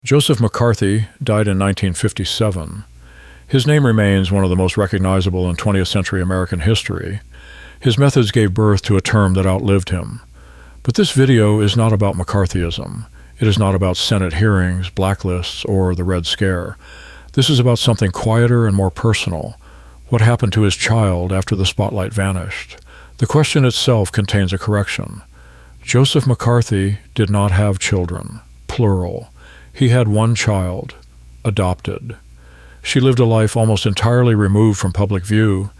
Joseph McCarthy died in 1957. His name remains one of the most recognizable in 20th-century American history. His methods gave birth to a term that outlived him. But this video is not about McCarthyism. It is not about Senate hearings, blacklists, or the Red Scare. This is about something quieter and more personal. What happened to his child after the spotlight vanished? The question itself contains a correction. Joseph McCarthy did not have children, plural. He had one child, adopted. She lived a life almost entirely removed from public view.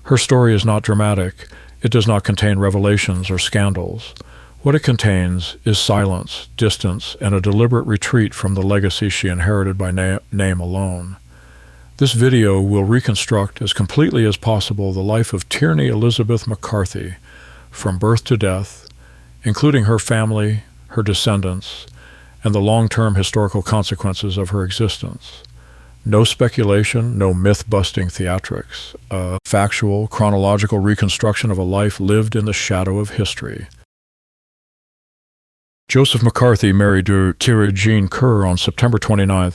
Her story is not dramatic. It does not contain revelations or scandals. What it contains is silence, distance, and a deliberate retreat from the legacy she inherited by name alone. This video will reconstruct as completely as possible the life of Tierney Elizabeth McCarthy, from birth to death, including her family, her descendants, and the long-term historical consequences of her existence. No speculation, no myth-busting theatrics, a factual, chronological reconstruction of a life lived in the shadow of history. Joseph McCarthy married to Jean Kerr on September 29,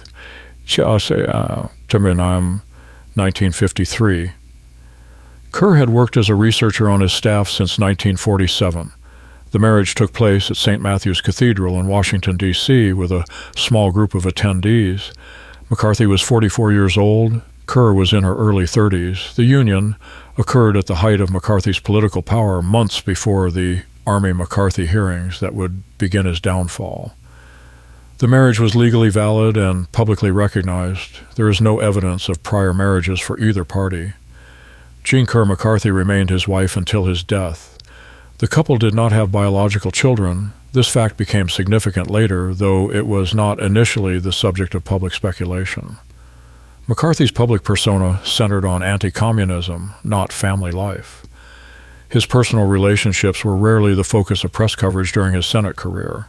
1953. Kerr had worked as a researcher on his staff since 1947. The marriage took place at St. Matthew's Cathedral in Washington, D.C., with a small group of attendees. McCarthy was 44 years old. Kerr was in her early 30s. The union occurred at the height of McCarthy's political power, months before the Army McCarthy hearings that would begin his downfall. The marriage was legally valid and publicly recognized. There is no evidence of prior marriages for either party. Jean Kerr McCarthy remained his wife until his death. The couple did not have biological children. This fact became significant later, though it was not initially the subject of public speculation. McCarthy's public persona centered on anti-communism, not family life. His personal relationships were rarely the focus of press coverage during his Senate career.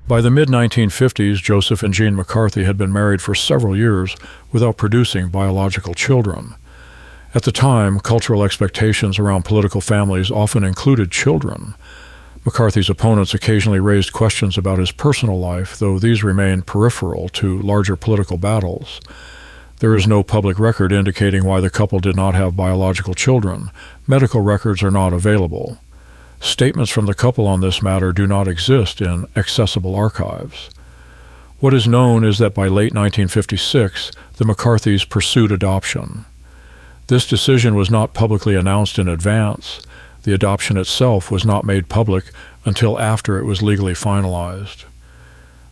By the mid-1950s, Joseph and Jean McCarthy had been married for several years without producing biological children. At the time, cultural expectations around political families often included children. McCarthy's opponents occasionally raised questions about his personal life, though these remained peripheral to larger political battles. There is no public record indicating why the couple did not have biological children. Medical records are not available. Statements from the couple on this matter do not exist in accessible archives. What is known is that by late 1956, the McCarthys pursued adoption. This decision was not publicly announced in advance. The adoption itself was not made public until after it was legally finalized.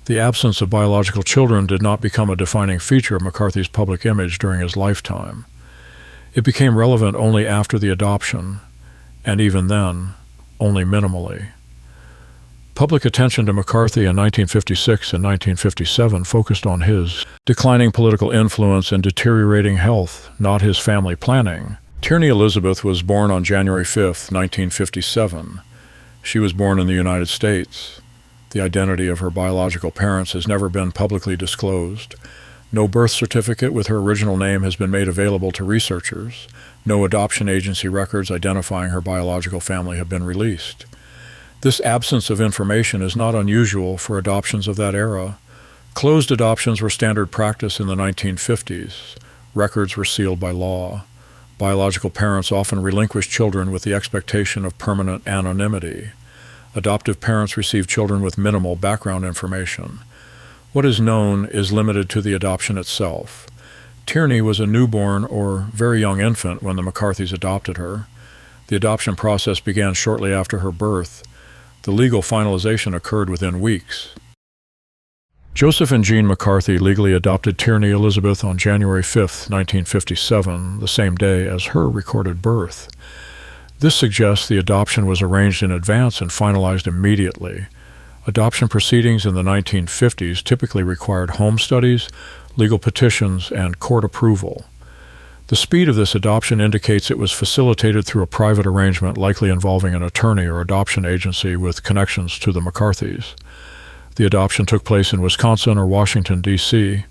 The absence of biological children did not become a defining feature of McCarthy's public image during his lifetime. It became relevant only after the adoption, and even then, only minimally. Public attention to McCarthy in 1956 and 1957 focused on his declining political influence and deteriorating health, not his family planning. Tierney Elizabeth was born on January 5, 1957. She was born in the United States. The identity of her biological parents has never been publicly disclosed. No birth certificate with her original name has been made available to researchers. No adoption agency records identifying her biological family have been released. This absence of information is not unusual for adoptions of that era. Closed adoptions were standard practice in the 1950s. Records were sealed by law. Biological parents often relinquished children with the expectation of permanent anonymity. Adoptive parents received children with minimal background information. What is known is limited to the adoption itself. Tierney was a newborn or very young infant when the McCarthys adopted her. The adoption process began shortly after her birth. The legal finalization occurred within weeks. Joseph and Jean McCarthy legally adopted Tierney Elizabeth on January 5, 1957, the same day as her recorded birth. This suggests the adoption was arranged in advance and finalized immediately. Adoption proceedings in the 1950s typically required home studies, legal petitions, and court approval. The speed of this adoption indicates it was facilitated through a private arrangement likely involving an attorney or adoption agency with connections to the McCarthys. The adoption took place in Wisconsin or Washington, D.C.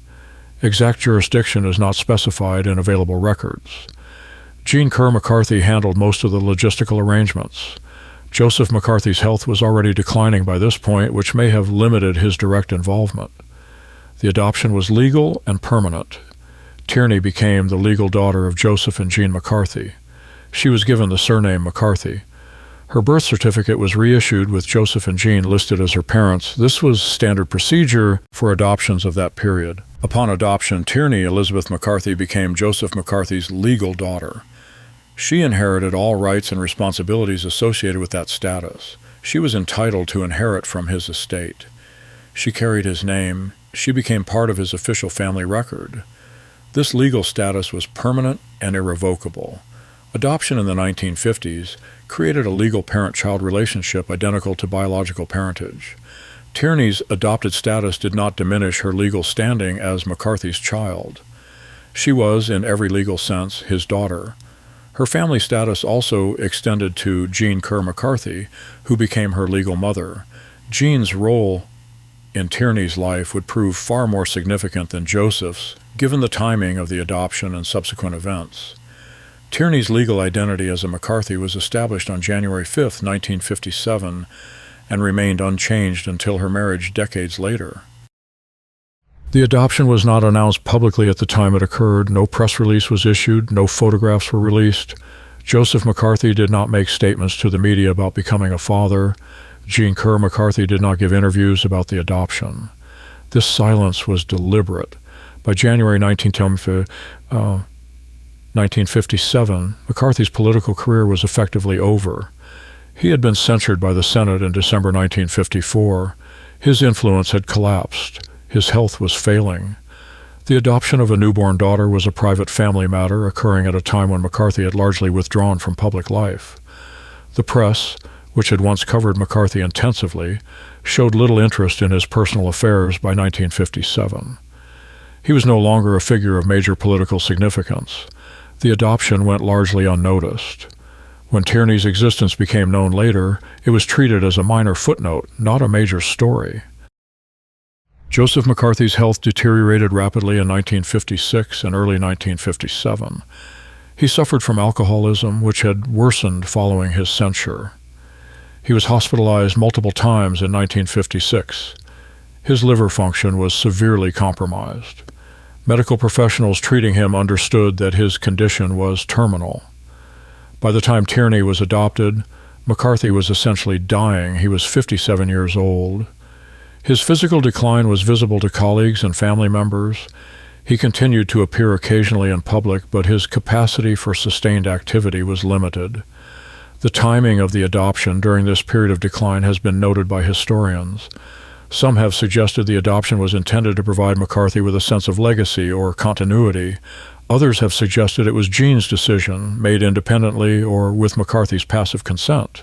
Exact jurisdiction is not specified in available records. Jean Kerr McCarthy handled most of the logistical arrangements. Joseph McCarthy's health was already declining by this point, which may have limited his direct involvement. The adoption was legal and permanent. Tierney became the legal daughter of Joseph and Jean McCarthy. She was given the surname McCarthy. Her birth certificate was reissued with Joseph and Jean listed as her parents. This was standard procedure for adoptions of that period. Upon adoption, Tierney Elizabeth McCarthy became Joseph McCarthy's legal daughter. She inherited all rights and responsibilities associated with that status. She was entitled to inherit from his estate. She carried his name. She became part of his official family record. This legal status was permanent and irrevocable. Adoption in the 1950s created a legal parent-child relationship identical to biological parentage. Tierney's adopted status did not diminish her legal standing as McCarthy's child. She was, in every legal sense, his daughter. Her family status also extended to Jean Kerr McCarthy, who became her legal mother. Jean's role in Tierney's life would prove far more significant than Joseph's, given the timing of the adoption and subsequent events. Tierney's legal identity as a McCarthy was established on January 5, 1957, and remained unchanged until her marriage decades later. The adoption was not announced publicly at the time it occurred. No press release was issued. No photographs were released. Joseph McCarthy did not make statements to the media about becoming a father. Jean Kerr McCarthy did not give interviews about the adoption. This silence was deliberate. By January 1957, McCarthy's political career was effectively over. He had been censured by the Senate in December 1954. His influence had collapsed. His health was failing. The adoption of a newborn daughter was a private family matter occurring at a time when McCarthy had largely withdrawn from public life. The press, which had once covered McCarthy intensively, showed little interest in his personal affairs by 1957. He was no longer a figure of major political significance. The adoption went largely unnoticed. When Tierney's existence became known later, it was treated as a minor footnote, not a major story. Joseph McCarthy's health deteriorated rapidly in 1956 and early 1957. He suffered from alcoholism, which had worsened following his censure. He was hospitalized multiple times in 1956. His liver function was severely compromised. Medical professionals treating him understood that his condition was terminal. By the time Tierney was adopted, McCarthy was essentially dying. He was 57 years old. His physical decline was visible to colleagues and family members. He continued to appear occasionally in public, but his capacity for sustained activity was limited. The timing of the adoption during this period of decline has been noted by historians. Some have suggested the adoption was intended to provide McCarthy with a sense of legacy or continuity. Others have suggested it was Jean's decision, made independently or with McCarthy's passive consent.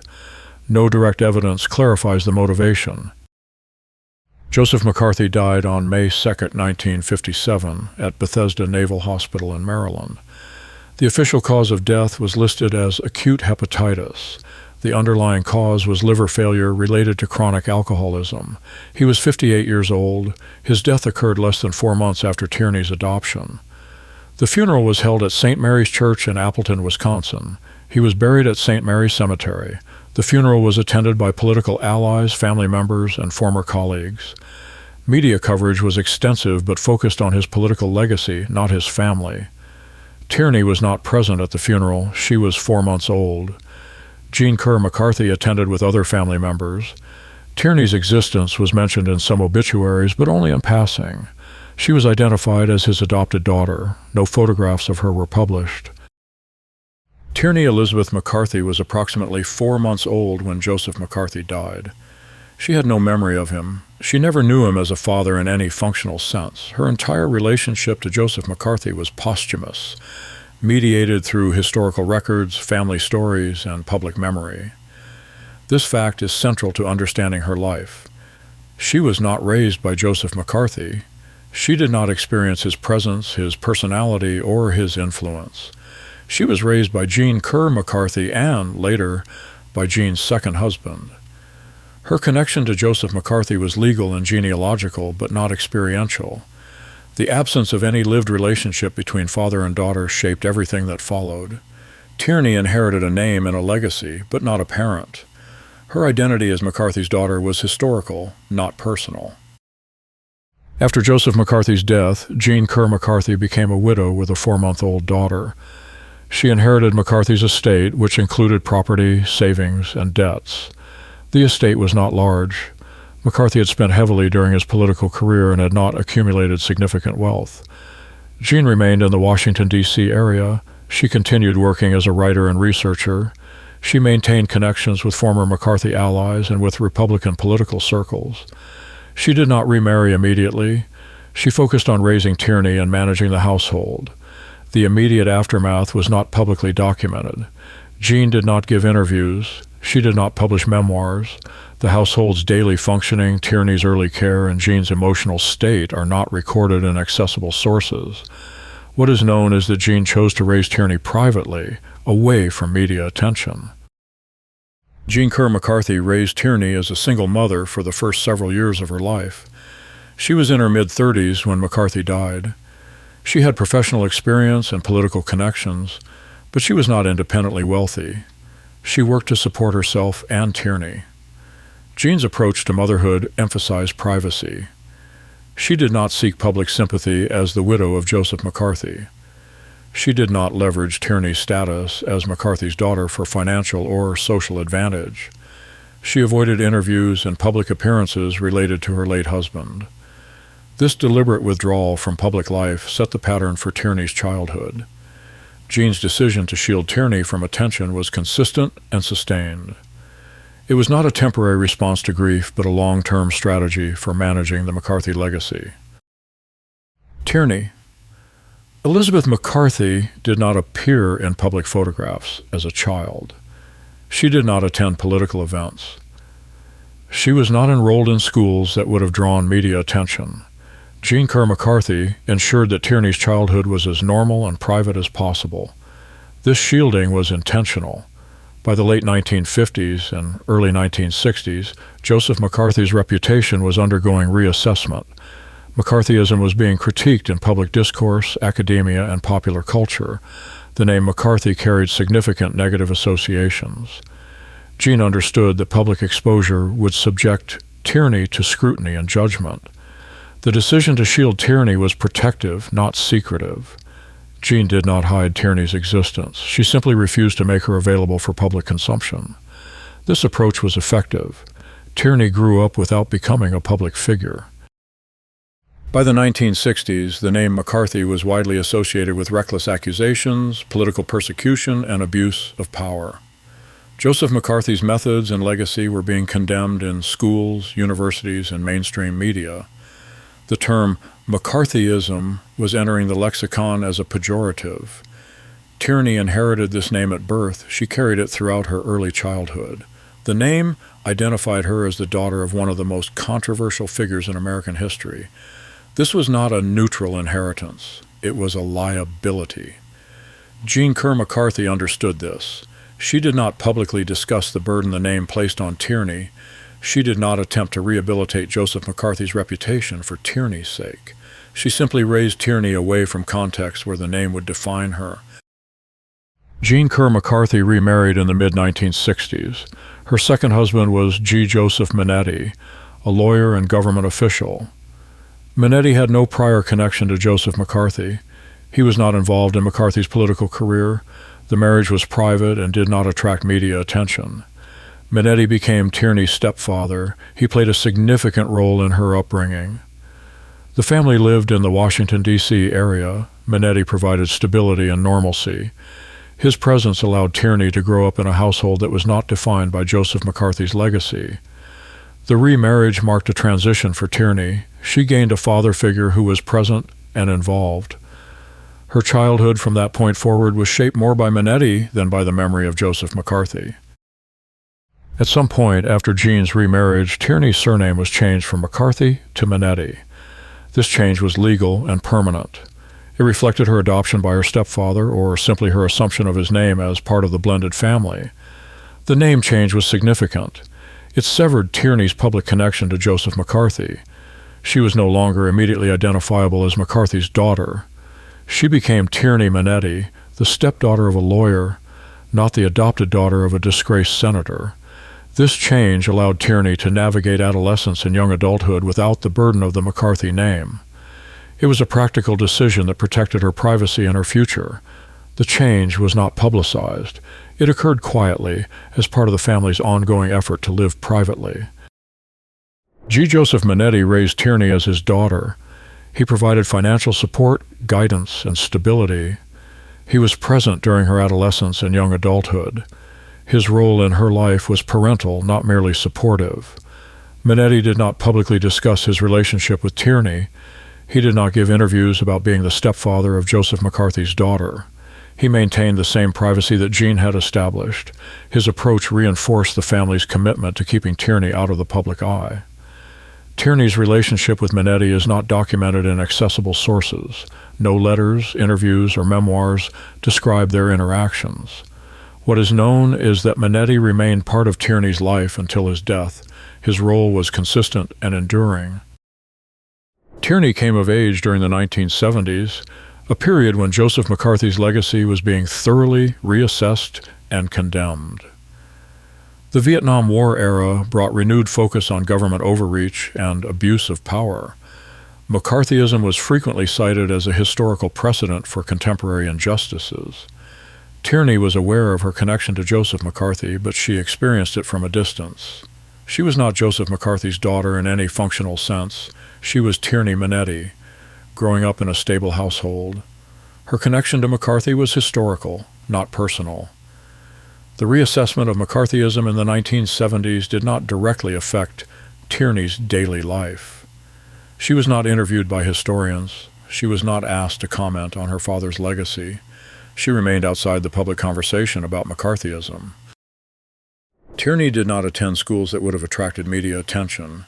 No direct evidence clarifies the motivation. Joseph McCarthy died on May 2, 1957, at Bethesda Naval Hospital in Maryland. The official cause of death was listed as acute hepatitis. The underlying cause was liver failure related to chronic alcoholism. He was 58 years old. His death occurred less than 4 months after Tierney's adoption. The funeral was held at St. Mary's Church in Appleton, Wisconsin. He was buried at St. Mary's Cemetery. The funeral was attended by political allies, family members, and former colleagues. Media coverage was extensive but focused on his political legacy, not his family. Tierney was not present at the funeral. She was 4 months old. Jean Kerr McCarthy attended with other family members. Tierney's existence was mentioned in some obituaries, but only in passing. She was identified as his adopted daughter. No photographs of her were published. Tierney Elizabeth McCarthy was approximately 4 months old when Joseph McCarthy died. She had no memory of him. She never knew him as a father in any functional sense. Her entire relationship to Joseph McCarthy was posthumous, mediated through historical records, family stories, and public memory. This fact is central to understanding her life. She was not raised by Joseph McCarthy. She did not experience his presence, his personality, or his influence. She was raised by Jean Kerr McCarthy and, later, by Jean's second husband. Her connection to Joseph McCarthy was legal and genealogical, but not experiential. The absence of any lived relationship between father and daughter shaped everything that followed. Tierney inherited a name and a legacy, but not a parent. Her identity as McCarthy's daughter was historical, not personal. After Joseph McCarthy's death, Jean Kerr McCarthy became a widow with a 4-month-old daughter. She inherited McCarthy's estate, which included property, savings, and debts. The estate was not large. McCarthy had spent heavily during his political career and had not accumulated significant wealth. Jean remained in the Washington, D.C. area. She continued working as a writer and researcher. She maintained connections with former McCarthy allies and with Republican political circles. She did not remarry immediately. She focused on raising Tierney and managing the household. The immediate aftermath was not publicly documented. Jean did not give interviews. She did not publish memoirs. The household's daily functioning, Tierney's early care, and Jean's emotional state are not recorded in accessible sources. What is known is that Jean chose to raise Tierney privately, away from media attention. Jean Kerr McCarthy raised Tierney as a single mother for the first several years of her life. She was in her mid-30s when McCarthy died. She had professional experience and political connections, but she was not independently wealthy. She worked to support herself and Tierney. Jean's approach to motherhood emphasized privacy. She did not seek public sympathy as the widow of Joseph McCarthy. She did not leverage Tierney's status as McCarthy's daughter for financial or social advantage. She avoided interviews and public appearances related to her late husband. This deliberate withdrawal from public life set the pattern for Tierney's childhood. Jean's decision to shield Tierney from attention was consistent and sustained. It was not a temporary response to grief, but a long-term strategy for managing the McCarthy legacy. Tierney. Elizabeth McCarthy did not appear in public photographs as a child. She did not attend political events. She was not enrolled in schools that would have drawn media attention. Jean Kerr McCarthy ensured that Tierney's childhood was as normal and private as possible. This shielding was intentional. By the late 1950s and early 1960s, Joseph McCarthy's reputation was undergoing reassessment. McCarthyism was being critiqued in public discourse, academia, and popular culture. The name McCarthy carried significant negative associations. Jean understood that public exposure would subject Tierney to scrutiny and judgment. The decision to shield Tierney was protective, not secretive. Jean did not hide Tierney's existence. She simply refused to make her available for public consumption. This approach was effective. Tierney grew up without becoming a public figure. By the 1960s, the name McCarthy was widely associated with reckless accusations, political persecution, and abuse of power. Joseph McCarthy's methods and legacy were being condemned in schools, universities, and mainstream media. The term McCarthyism was entering the lexicon as a pejorative. Tierney inherited this name at birth. She carried it throughout her early childhood. The name identified her as the daughter of one of the most controversial figures in American history. This was not a neutral inheritance. It was a liability. Jean Kerr McCarthy understood this. She did not publicly discuss the burden the name placed on Tierney. She did not attempt to rehabilitate Joseph McCarthy's reputation for Tierney's sake. She simply raised Tierney away from context where the name would define her. Jean Kerr McCarthy remarried in the mid-1960s. Her second husband was G. Joseph Manetti, a lawyer and government official. Manetti had no prior connection to Joseph McCarthy. He was not involved in McCarthy's political career. The marriage was private and did not attract media attention. Manetti became Tierney's stepfather. He played a significant role in her upbringing. The family lived in the Washington, D.C. area. Manetti provided stability and normalcy. His presence allowed Tierney to grow up in a household that was not defined by Joseph McCarthy's legacy. The remarriage marked a transition for Tierney. She gained a father figure who was present and involved. Her childhood from that point forward was shaped more by Manetti than by the memory of Joseph McCarthy. At some point after Jean's remarriage, Tierney's surname was changed from McCarthy to Manetti. This change was legal and permanent. It reflected her adoption by her stepfather or simply her assumption of his name as part of the blended family. The name change was significant. It severed Tierney's public connection to Joseph McCarthy. She was no longer immediately identifiable as McCarthy's daughter. She became Tierney Manetti, the stepdaughter of a lawyer, not the adopted daughter of a disgraced senator. This change allowed Tierney to navigate adolescence and young adulthood without the burden of the McCarthy name. It was a practical decision that protected her privacy and her future. The change was not publicized. It occurred quietly as part of the family's ongoing effort to live privately. G. Joseph Manetti raised Tierney as his daughter. He provided financial support, guidance, and stability. He was present during her adolescence and young adulthood. His role in her life was parental, not merely supportive. Manetti did not publicly discuss his relationship with Tierney. He did not give interviews about being the stepfather of Joseph McCarthy's daughter. He maintained the same privacy that Jean had established. His approach reinforced the family's commitment to keeping Tierney out of the public eye. Tierney's relationship with Manetti is not documented in accessible sources. No letters, interviews, or memoirs describe their interactions. What is known is that Manetti remained part of Tierney's life until his death. His role was consistent and enduring. Tierney came of age during the 1970s, a period when Joseph McCarthy's legacy was being thoroughly reassessed and condemned. The Vietnam War era brought renewed focus on government overreach and abuse of power. McCarthyism was frequently cited as a historical precedent for contemporary injustices. Tierney was aware of her connection to Joseph McCarthy, but she experienced it from a distance. She was not Joseph McCarthy's daughter in any functional sense. She was Tierney Manetti, growing up in a stable household. Her connection to McCarthy was historical, not personal. The reassessment of McCarthyism in the 1970s did not directly affect Tierney's daily life. She was not interviewed by historians. She was not asked to comment on her father's legacy. She remained outside the public conversation about McCarthyism. Tierney did not attend schools that would have attracted media attention.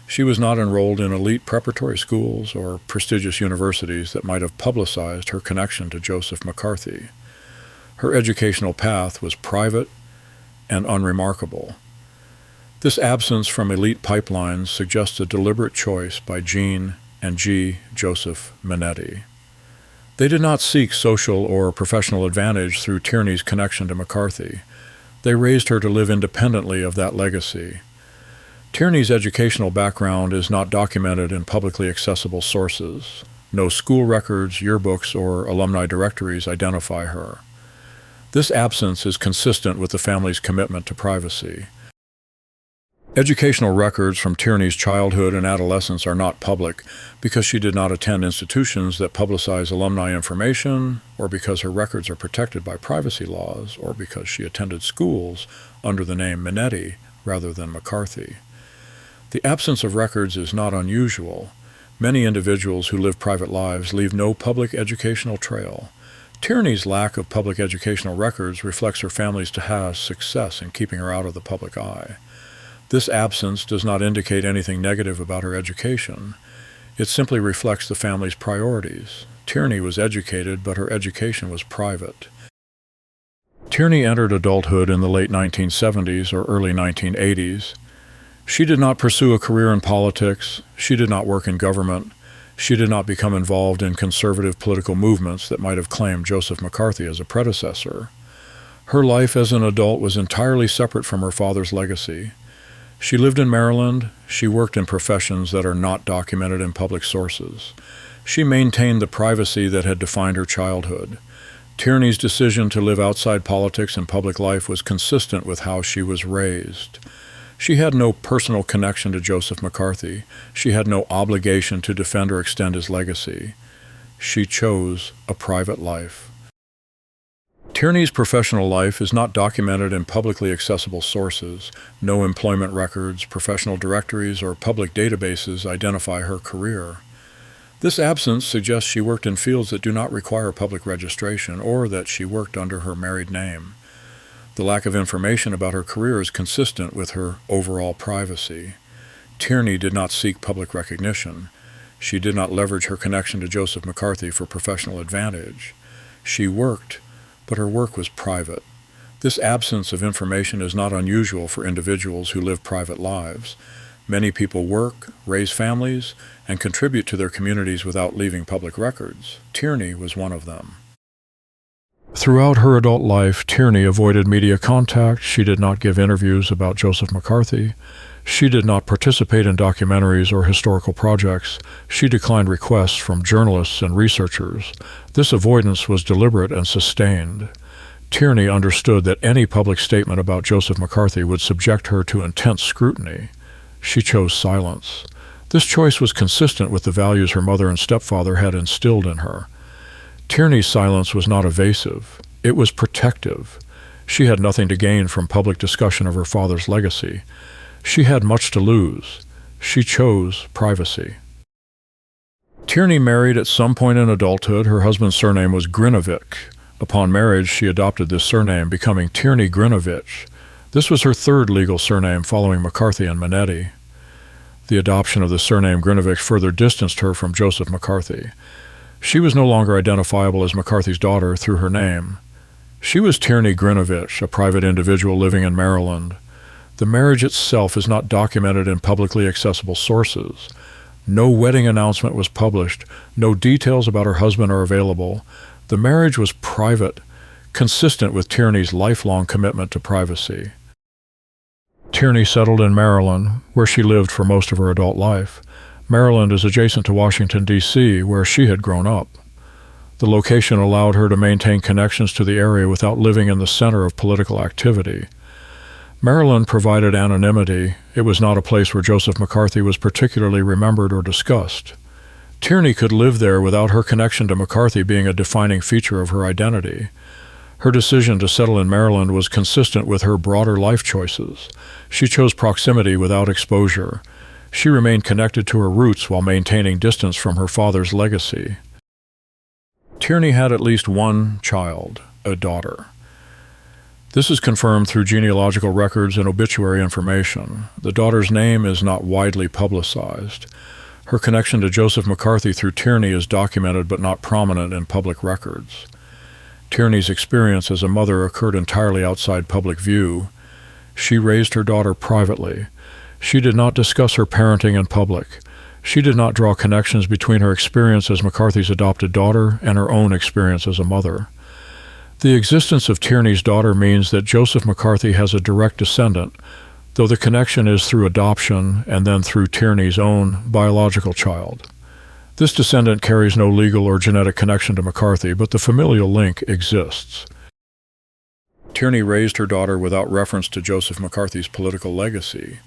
She was not enrolled in elite preparatory schools or prestigious universities that might have publicized her connection to Joseph McCarthy. Her educational path was private and unremarkable. This absence from elite pipelines suggests a deliberate choice by Jean and G. Joseph Manetti. They did not seek social or professional advantage through Tierney's connection to McCarthy. They raised her to live independently of that legacy. Tierney's educational background is not documented in publicly accessible sources. No school records, yearbooks, or alumni directories identify her. This absence is consistent with the family's commitment to privacy. Educational records from Tierney's childhood and adolescence are not public because she did not attend institutions that publicize alumni information, or because her records are protected by privacy laws, or because she attended schools under the name Manetti rather than McCarthy. The absence of records is not unusual. Many individuals who live private lives leave no public educational trail. Tierney's lack of public educational records reflects her family's success in keeping her out of the public eye. This absence does not indicate anything negative about her education. It simply reflects the family's priorities. Tierney was educated, but her education was private. Tierney entered adulthood in the late 1970s or early 1980s. She did not pursue a career in politics. She did not work in government. She did not become involved in conservative political movements that might have claimed Joseph McCarthy as a predecessor. Her life as an adult was entirely separate from her father's legacy. She lived in Maryland. She worked in professions that are not documented in public sources. She maintained the privacy that had defined her childhood. Tierney's decision to live outside politics and public life was consistent with how she was raised. She had no personal connection to Joseph McCarthy. She had no obligation to defend or extend his legacy. She chose a private life. Tierney's professional life is not documented in publicly accessible sources. No employment records, professional directories, or public databases identify her career. This absence suggests she worked in fields that do not require public registration, or that she worked under her married name. The lack of information about her career is consistent with her overall privacy. Tierney did not seek public recognition. She did not leverage her connection to Joseph McCarthy for professional advantage. She worked, but her work was private. This absence of information is not unusual for individuals who live private lives. Many people work, raise families, and contribute to their communities without leaving public records. Tierney was one of them. Throughout her adult life, Tierney avoided media contact. She did not give interviews about Joseph McCarthy. She did not participate in documentaries or historical projects. She declined requests from journalists and researchers. This avoidance was deliberate and sustained. Tierney understood that any public statement about Joseph McCarthy would subject her to intense scrutiny. She chose silence. This choice was consistent with the values her mother and stepfather had instilled in her. Tierney's silence was not evasive. It was protective. She had nothing to gain from public discussion of her father's legacy. She had much to lose. She chose privacy. Tierney married at some point in adulthood. Her husband's surname was Grinovic. Upon marriage, she adopted this surname, becoming Tierney Grinovich. This was her third legal surname following McCarthy and Manetti. The adoption of the surname Grinovich further distanced her from Joseph McCarthy. She was no longer identifiable as McCarthy's daughter through her name. She was Tierney Grinovich, a private individual living in Maryland. The marriage itself is not documented in publicly accessible sources. No wedding announcement was published. No details about her husband are available. The marriage was private, consistent with Tierney's lifelong commitment to privacy. Tierney settled in Maryland, where she lived for most of her adult life. Maryland is adjacent to Washington, D.C., where she had grown up. The location allowed her to maintain connections to the area without living in the center of political activity. Maryland provided anonymity. It was not a place where Joseph McCarthy was particularly remembered or discussed. Tierney could live there without her connection to McCarthy being a defining feature of her identity. Her decision to settle in Maryland was consistent with her broader life choices. She chose proximity without exposure. She remained connected to her roots while maintaining distance from her father's legacy. Tierney had at least one child, a daughter. This is confirmed through genealogical records and obituary information. The daughter's name is not widely publicized. Her connection to Joseph McCarthy through Tierney is documented but not prominent in public records. Tierney's experience as a mother occurred entirely outside public view. She raised her daughter privately. She did not discuss her parenting in public. She did not draw connections between her experience as McCarthy's adopted daughter and her own experience as a mother. The existence of Tierney's daughter means that Joseph McCarthy has a direct descendant, though the connection is through adoption and then through Tierney's own biological child. This descendant carries no legal or genetic connection to McCarthy, but the familial link exists. Tierney raised her daughter without reference to Joseph McCarthy's political legacy.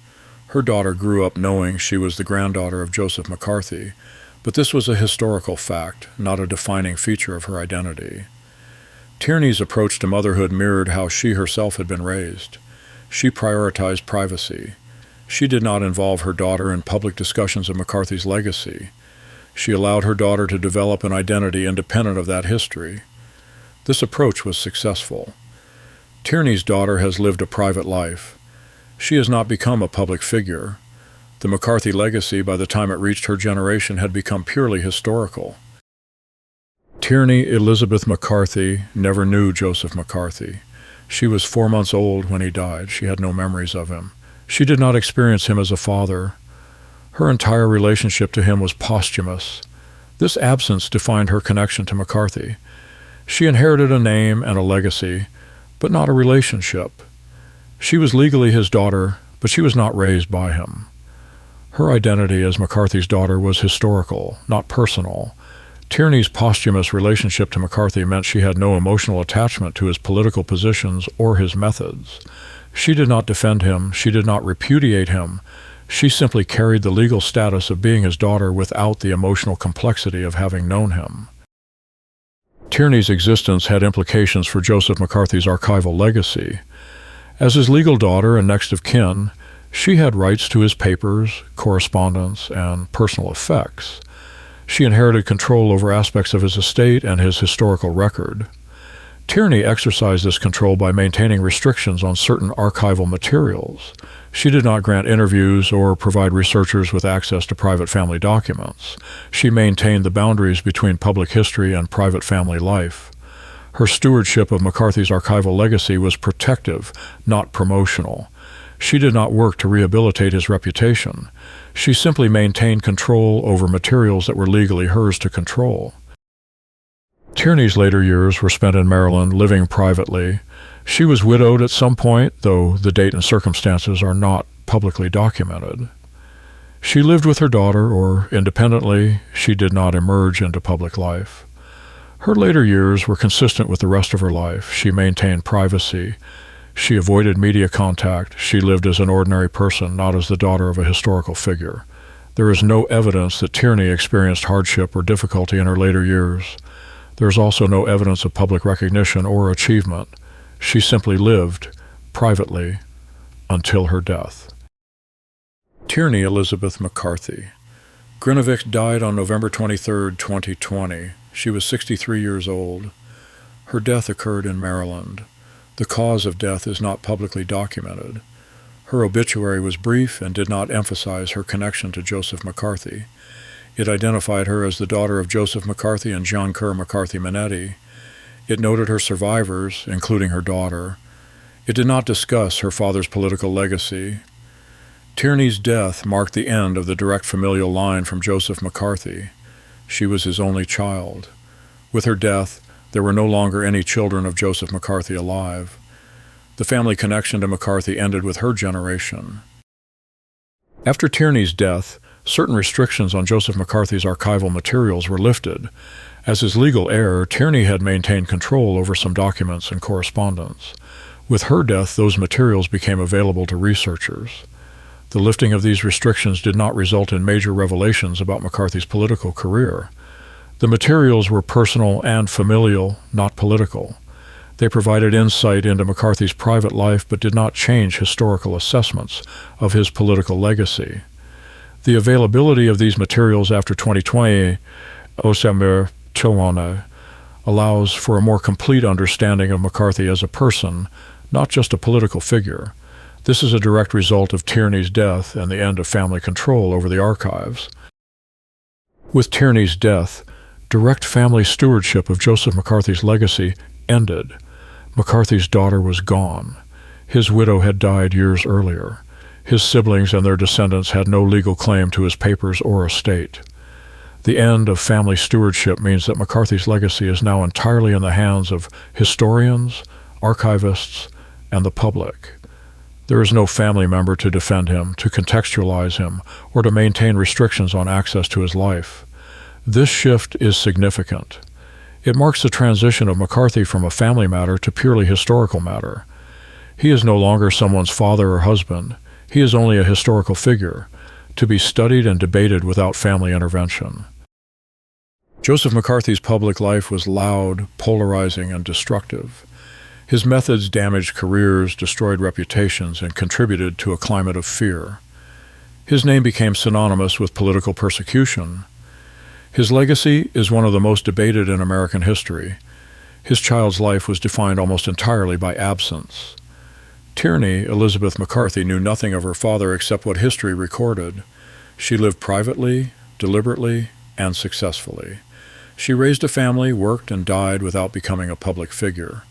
Her daughter grew up knowing she was the granddaughter of Joseph McCarthy, but this was a historical fact, not a defining feature of her identity. Tierney's approach to motherhood mirrored how she herself had been raised. She prioritized privacy. She did not involve her daughter in public discussions of McCarthy's legacy. She allowed her daughter to develop an identity independent of that history. This approach was successful. Tierney's daughter has lived a private life. She has not become a public figure. The McCarthy legacy, by the time it reached her generation, had become purely historical. Tierney Elizabeth McCarthy never knew Joseph McCarthy. She was 4 months old when he died. She had no memories of him. She did not experience him as a father. Her entire relationship to him was posthumous. This absence defined her connection to McCarthy. She inherited a name and a legacy, but not a relationship. She was legally his daughter, but she was not raised by him. Her identity as McCarthy's daughter was historical, not personal. Tierney's posthumous relationship to McCarthy meant she had no emotional attachment to his political positions or his methods. She did not defend him. She did not repudiate him. She simply carried the legal status of being his daughter without the emotional complexity of having known him. Tierney's existence had implications for Joseph McCarthy's archival legacy. As his legal daughter and next of kin, she had rights to his papers, correspondence, and personal effects. She inherited control over aspects of his estate and his historical record. Tierney exercised this control by maintaining restrictions on certain archival materials. She did not grant interviews or provide researchers with access to private family documents. She maintained the boundaries between public history and private family life. Her stewardship of McCarthy's archival legacy was protective, not promotional. She did not work to rehabilitate his reputation. She simply maintained control over materials that were legally hers to control. Tierney's later years were spent in Maryland, living privately. She was widowed at some point, though the date and circumstances are not publicly documented. She lived with her daughter, or independently, she did not emerge into public life. Her later years were consistent with the rest of her life. She maintained privacy. She avoided media contact. She lived as an ordinary person, not as the daughter of a historical figure. There is no evidence that Tierney experienced hardship or difficulty in her later years. There is also no evidence of public recognition or achievement. She simply lived privately until her death. Tierney Elizabeth McCarthy. Grinovich died on November 23, 2020. She was 63 years old. Her death occurred in Maryland. The cause of death is not publicly documented. Her obituary was brief and did not emphasize her connection to Joseph McCarthy. It identified her as the daughter of Joseph McCarthy and John Kerr McCarthy Manetti. It noted her survivors, including her daughter. It did not discuss her father's political legacy. Tierney's death marked the end of the direct familial line from Joseph McCarthy. She was his only child. With her death, there were no longer any children of Joseph McCarthy alive. The family connection to McCarthy ended with her generation. After Tierney's death, certain restrictions on Joseph McCarthy's archival materials were lifted. As his legal heir, Tierney had maintained control over some documents and correspondence. With her death, those materials became available to researchers. The lifting of these restrictions did not result in major revelations about McCarthy's political career. The materials were personal and familial, not political. They provided insight into McCarthy's private life but did not change historical assessments of his political legacy. The availability of these materials after 2020 allows for a more complete understanding of McCarthy as a person, not just a political figure. This is a direct result of Tierney's death and the end of family control over the archives. With Tierney's death, direct family stewardship of Joseph McCarthy's legacy ended. McCarthy's daughter was gone. His widow had died years earlier. His siblings and their descendants had no legal claim to his papers or estate. The end of family stewardship means that McCarthy's legacy is now entirely in the hands of historians, archivists, and the public. There is no family member to defend him, to contextualize him, or to maintain restrictions on access to his life. This shift is significant. It marks the transition of McCarthy from a family matter to purely historical matter. He is no longer someone's father or husband. He is only a historical figure, to be studied and debated without family intervention. Joseph McCarthy's public life was loud, polarizing, and destructive. His methods damaged careers, destroyed reputations, and contributed to a climate of fear. His name became synonymous with political persecution. His legacy is one of the most debated in American history. His child's life was defined almost entirely by absence. Tierney Elizabeth McCarthy knew nothing of her father except what history recorded. She lived privately, deliberately, and successfully. She raised a family, worked, and died without becoming a public figure.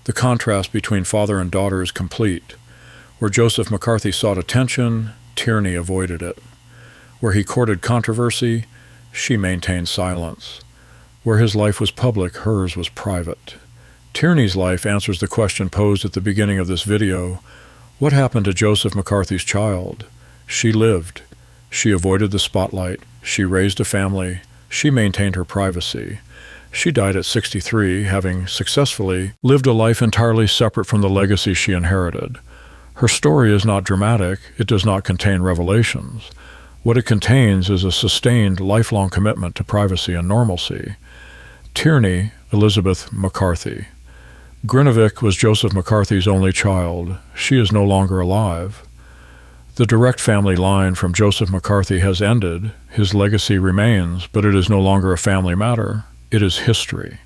The contrast between father and daughter is complete. Where Joseph McCarthy sought attention, Tierney avoided it. Where he courted controversy, she maintained silence. Where his life was public, hers was private. Tierney's life answers the question posed at the beginning of this video: what happened to Joseph McCarthy's child? She lived. She avoided the spotlight. She raised a family. She maintained her privacy. She died at 63, having successfully lived a life entirely separate from the legacy she inherited. Her story is not dramatic. It does not contain revelations. What it contains is a sustained, lifelong commitment to privacy and normalcy. Tierney Elizabeth McCarthy. Grinovich was Joseph McCarthy's only child. She is no longer alive. The direct family line from Joseph McCarthy has ended. His legacy remains, but it is no longer a family matter. It is history.